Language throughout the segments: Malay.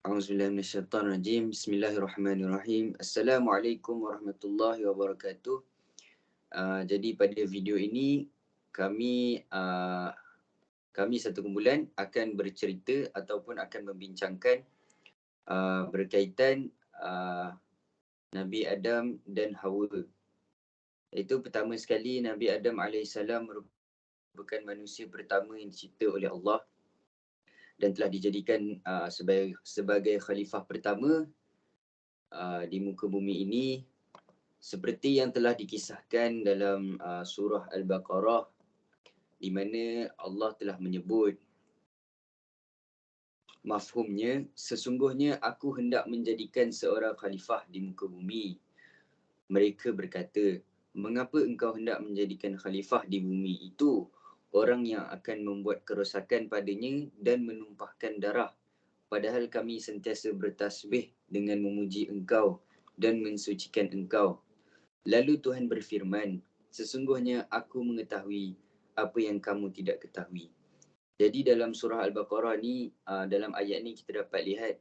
A'udzubillahi minasyaitonirrajim. Bismillahirrahmanirrahim. Assalamualaikum warahmatullahi wabarakatuh. Jadi pada video ini kami kami satu kumpulan akan bercerita ataupun akan membincangkan berkaitan Nabi Adam dan Hawa. Itu pertama sekali Nabi Adam AS merupakan manusia pertama yang dicipta oleh Allah dan telah dijadikan sebagai khalifah pertama di muka bumi ini, seperti yang telah dikisahkan dalam surah Al-Baqarah, di mana Allah telah menyebut, mafhumnya, sesungguhnya aku hendak menjadikan seorang khalifah di muka bumi. Mereka berkata, mengapa engkau hendak menjadikan khalifah di bumi itu orang yang akan membuat kerosakan padanya dan menumpahkan darah, padahal kami sentiasa bertasbih dengan memuji engkau dan mensucikan engkau. Lalu Tuhan berfirman, sesungguhnya aku mengetahui apa yang kamu tidak ketahui. Jadi dalam surah Al-Baqarah ni, dalam ayat ni kita dapat lihat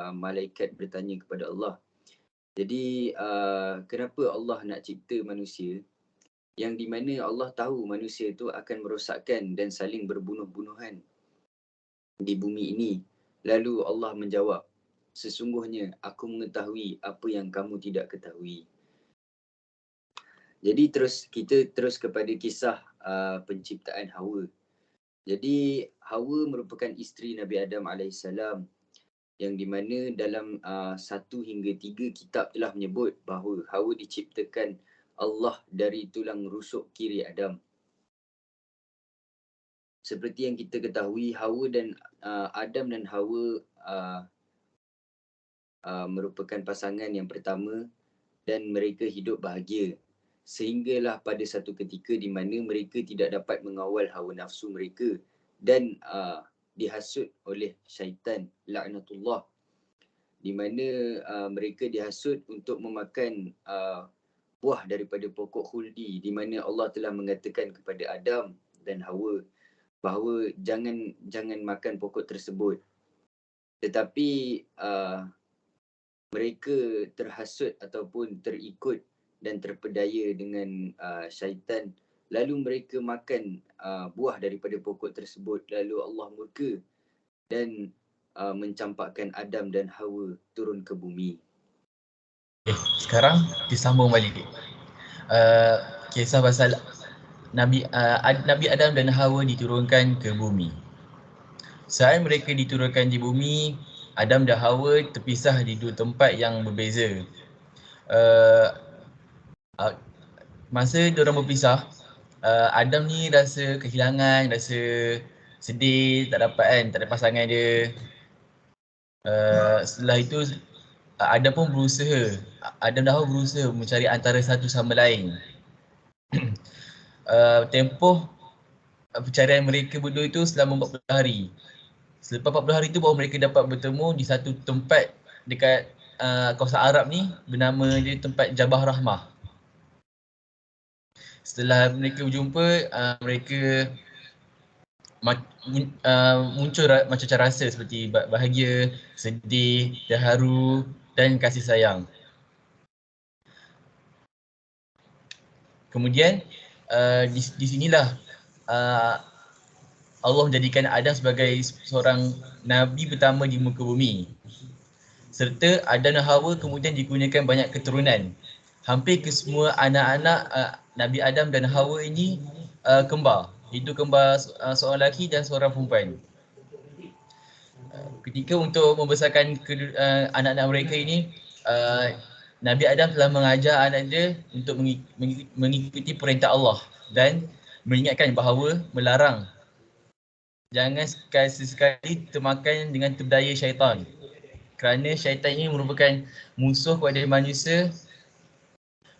malaikat bertanya kepada Allah. Jadi kenapa Allah nak cipta manusia yang di mana Allah tahu manusia itu akan merosakkan dan saling berbunuh-bunuhan di bumi ini. Lalu Allah menjawab, sesungguhnya aku mengetahui apa yang kamu tidak ketahui. Jadi kita terus kepada kisah penciptaan Hawa. Jadi Hawa merupakan isteri Nabi Adam AS, yang di mana dalam 1 hingga 3 kitab telah menyebut bahawa Hawa diciptakan Allah dari tulang rusuk kiri Adam. Seperti yang kita ketahui, Hawa dan Adam dan Hawa merupakan pasangan yang pertama dan mereka hidup bahagia. Sehinggalah pada satu ketika di mana mereka tidak dapat mengawal hawa nafsu mereka dan dihasut oleh syaitan, laknatullah, di mana mereka dihasut untuk memakan buah daripada pokok khuldi, di mana Allah telah mengatakan kepada Adam dan Hawa bahawa jangan makan pokok tersebut. Tetapi mereka terhasut ataupun terikut dan terpedaya dengan syaitan. Lalu mereka makan buah daripada pokok tersebut. Lalu Allah murka dan mencampakkan Adam dan Hawa turun ke bumi. Sekarang disambung balik. Kisah pasal Nabi Adam dan Hawa diturunkan ke bumi. Saat mereka diturunkan di bumi, Adam dan Hawa terpisah di dua tempat yang berbeza. Masa diorang berpisah, Adam ni rasa kehilangan, rasa sedih, tak ada pasangan dia. Setelah itu Adam pun berusaha, Adam dan Hawa berusaha mencari antara satu sama lain. Tempoh pencarian mereka berdua itu selama 40 hari. Selepas 40 hari itu baru mereka dapat bertemu di satu tempat dekat kawasan Arab ni, bernama dia tempat Jabal Rahmah. Setelah mereka berjumpa, mereka muncul macam rasa seperti bahagia, sedih, terharu dan kasih sayang. Kemudian di sinilah Allah menjadikan Adam sebagai seorang Nabi pertama di muka bumi. Serta Adam dan Hawa kemudian dikurniakan banyak keturunan. Hampir ke semua anak-anak Nabi Adam dan Hawa ini kembar. Itu kembar seorang lelaki dan seorang perempuan. Ketika untuk membesarkan anak-anak mereka ini, Nabi Adam telah mengajar anak dia untuk mengikuti perintah Allah dan mengingatkan bahawa melarang jangan sekali-sekali termakan dengan terdaya syaitan. Kerana syaitan ini merupakan musuh kepada manusia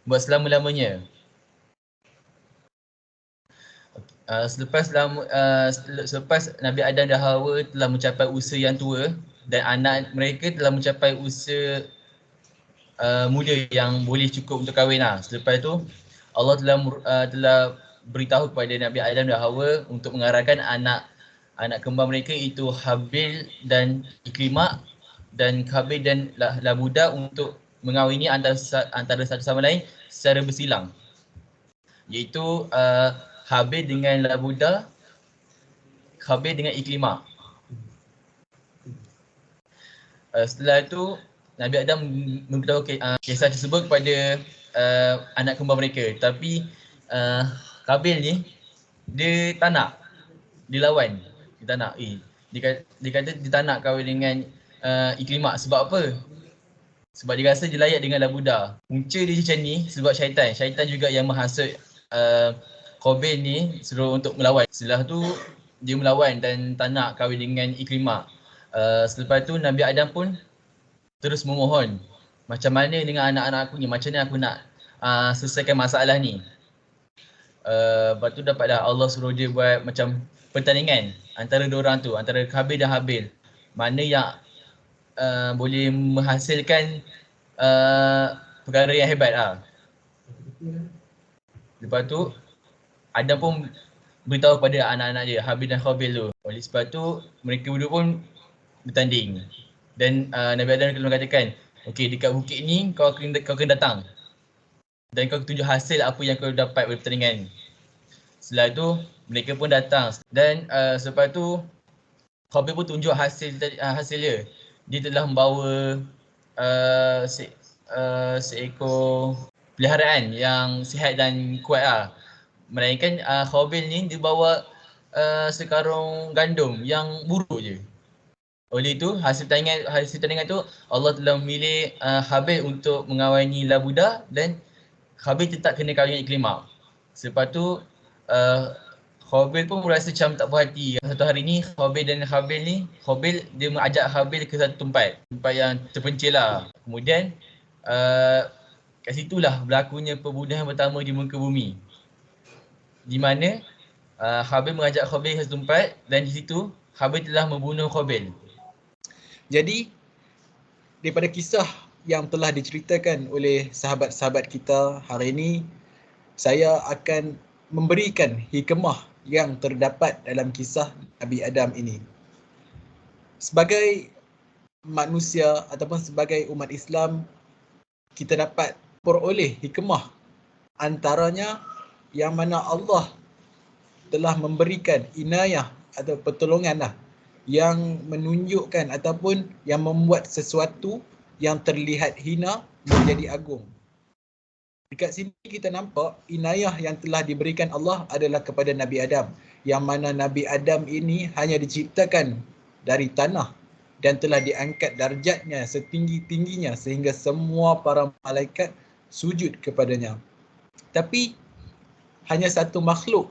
buat selama-lamanya. Selepas Nabi Adam dan Hawa telah mencapai usia yang tua dan anak mereka telah mencapai usia muda yang boleh cukup untuk kahwin. Selepas itu Allah telah beritahu kepada Nabi Adam dan Hawa untuk mengarahkan anak kembar mereka itu Habil dan Ikrimah dan Habil dan Labuda untuk mengawini antara satu sama lain secara bersilang. Iaitu Habil dengan Labuda, Habil dengan Iklimah. Setelah itu Nabi Adam memberitahu kisah tersebut kepada anak kembar mereka. Tapi Habil ni dia tak nak, dia lawan. Dia tak nak. Dia kata dia tak nak kahwin dengan Iklimah. Sebab apa? Sebab dia rasa dia layak dengan Labuda. Punca dia macam ni sebab syaitan. Syaitan juga yang menghasut Qabil ni suruh untuk melawan. Setelah tu dia melawan dan tak nak kahwin dengan Iklimah. Selepas tu Nabi Adam pun terus memohon, macam mana dengan anak-anak aku ni, macam mana aku nak selesaikan masalah ni. Lepas tu dapatlah Allah suruh dia buat macam pertandingan antara dua orang tu, antara Qabil dan Habil. Mana yang boleh menghasilkan perkara yang hebat lah. Lepas tu Adam pun beritahu kepada anak-anak dia, Habil dan Qabil tu. Oleh sebab tu mereka berdua pun bertanding. Dan Nabi Adam mengatakan, okey, dekat bukit ni kau kena datang. Dan kau tunjuk hasil apa yang kau dapat dari pertandingan. Setelah tu mereka pun datang. Dan selepas tu Qabil pun tunjuk hasil dia. Dia telah membawa seekor peliharaan yang sihat dan kuat lah. Melainkan Qabil ni dia bawa sekarung gandum yang buruk je. Oleh itu hasil tandingan tu Allah telah memilih Habil untuk mengawini Labuda dan Habil tetap kena kahwin Iklimah. Selepas tu Qabil pun merasa macam tak puas hati. Satu hari ni Qabil dan Habil ni, Qabil dia mengajak Habil ke satu tempat yang terpencil lah. Kemudian kat situlah berlakunya pembunuhan pertama di muka bumi. Di mana Habil mengajak Qabil ke satu tempat dan di situ Habil telah membunuh Qabil. Jadi daripada kisah yang telah diceritakan oleh sahabat-sahabat kita hari ini, saya akan memberikan hikmah yang terdapat dalam kisah Nabi Adam ini. Sebagai manusia ataupun sebagai umat Islam, kita dapat peroleh hikmah, antaranya yang mana Allah telah memberikan inayah atau pertolongan lah, yang menunjukkan ataupun yang membuat sesuatu yang terlihat hina menjadi agung. Dekat sini kita nampak inayah yang telah diberikan Allah adalah kepada Nabi Adam, yang mana Nabi Adam ini hanya diciptakan dari tanah dan telah diangkat darjatnya setinggi-tingginya sehingga semua para malaikat sujud kepadanya. Tapi hanya satu makhluk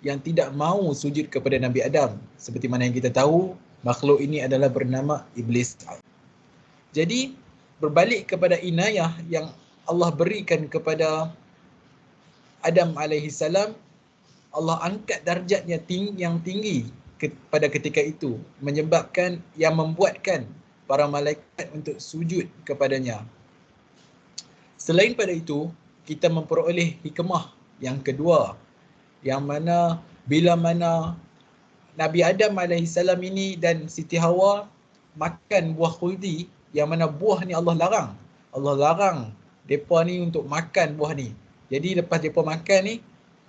yang tidak mahu sujud kepada Nabi Adam. Seperti mana yang kita tahu, makhluk ini adalah bernama Iblis. Jadi, berbalik kepada inayah yang Allah berikan kepada Adam AS, Allah angkat darjatnya yang tinggi pada ketika itu, menyebabkan yang membuatkan para malaikat untuk sujud kepadanya. Selain pada itu, kita memperoleh hikmah yang kedua, yang mana bila mana Nabi Adam AS ini dan Siti Hawa makan buah khuldi, yang mana buah ni Allah larang. Allah larang mereka ni untuk makan buah ni. Jadi lepas mereka makan ni,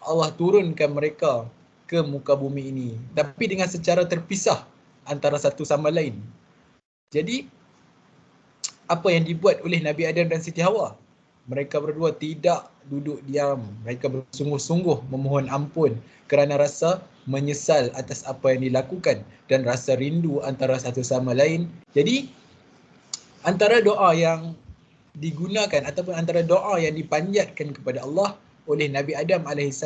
Allah turunkan mereka ke muka bumi ini. Tapi dengan secara terpisah antara satu sama lain. Jadi, apa yang dibuat oleh Nabi Adam dan Siti Hawa? Mereka berdua tidak duduk diam. Mereka bersungguh-sungguh memohon ampun kerana rasa menyesal atas apa yang dilakukan dan rasa rindu antara satu sama lain. Jadi, antara doa yang digunakan ataupun antara doa yang dipanjatkan kepada Allah oleh Nabi Adam AS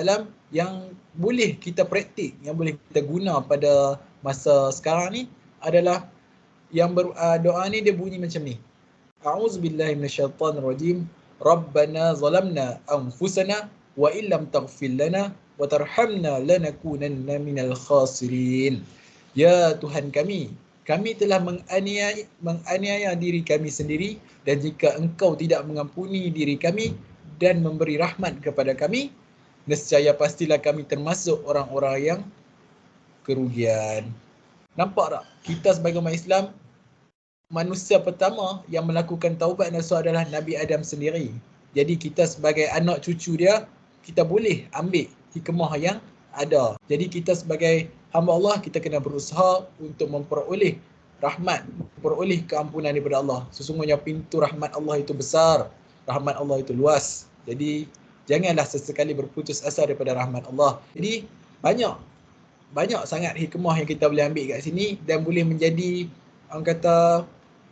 yang boleh kita praktik, yang boleh kita guna pada masa sekarang ni adalah yang doa ni dia bunyi macam ni. A'udzubillahi minasyaitonirrajim. Rabbana zalamna anfusana wa illam taghfir lana wa tarhamna lanakunanna minal khasirin. Ya Tuhan kami telah menganiaya diri kami sendiri, dan jika Engkau tidak mengampuni diri kami dan memberi rahmat kepada kami, nescaya pastilah kami termasuk orang-orang yang kerugian. Nampak tak? Kita sebagai umat Islam manusia pertama yang melakukan taubat nasuh adalah Nabi Adam sendiri. Jadi kita sebagai anak cucu dia, kita boleh ambil hikmah yang ada. Jadi kita sebagai hamba Allah, kita kena berusaha untuk memperoleh rahmat, memperoleh keampunan daripada Allah. Sesungguhnya pintu rahmat Allah itu besar, rahmat Allah itu luas. Jadi janganlah sesekali berputus asa daripada rahmat Allah. Jadi banyak sangat hikmah yang kita boleh ambil kat sini dan boleh menjadi, orang kata,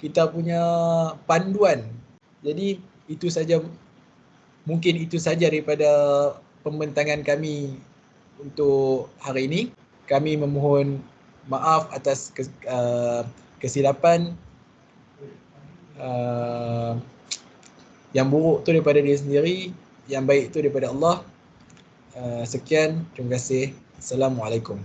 kita punya panduan. Jadi mungkin itu saja daripada pembentangan kami untuk hari ini. Kami memohon maaf atas kesilapan. Yang buruk tu daripada dia sendiri, yang baik tu daripada Allah. Sekian, terima kasih. Assalamualaikum.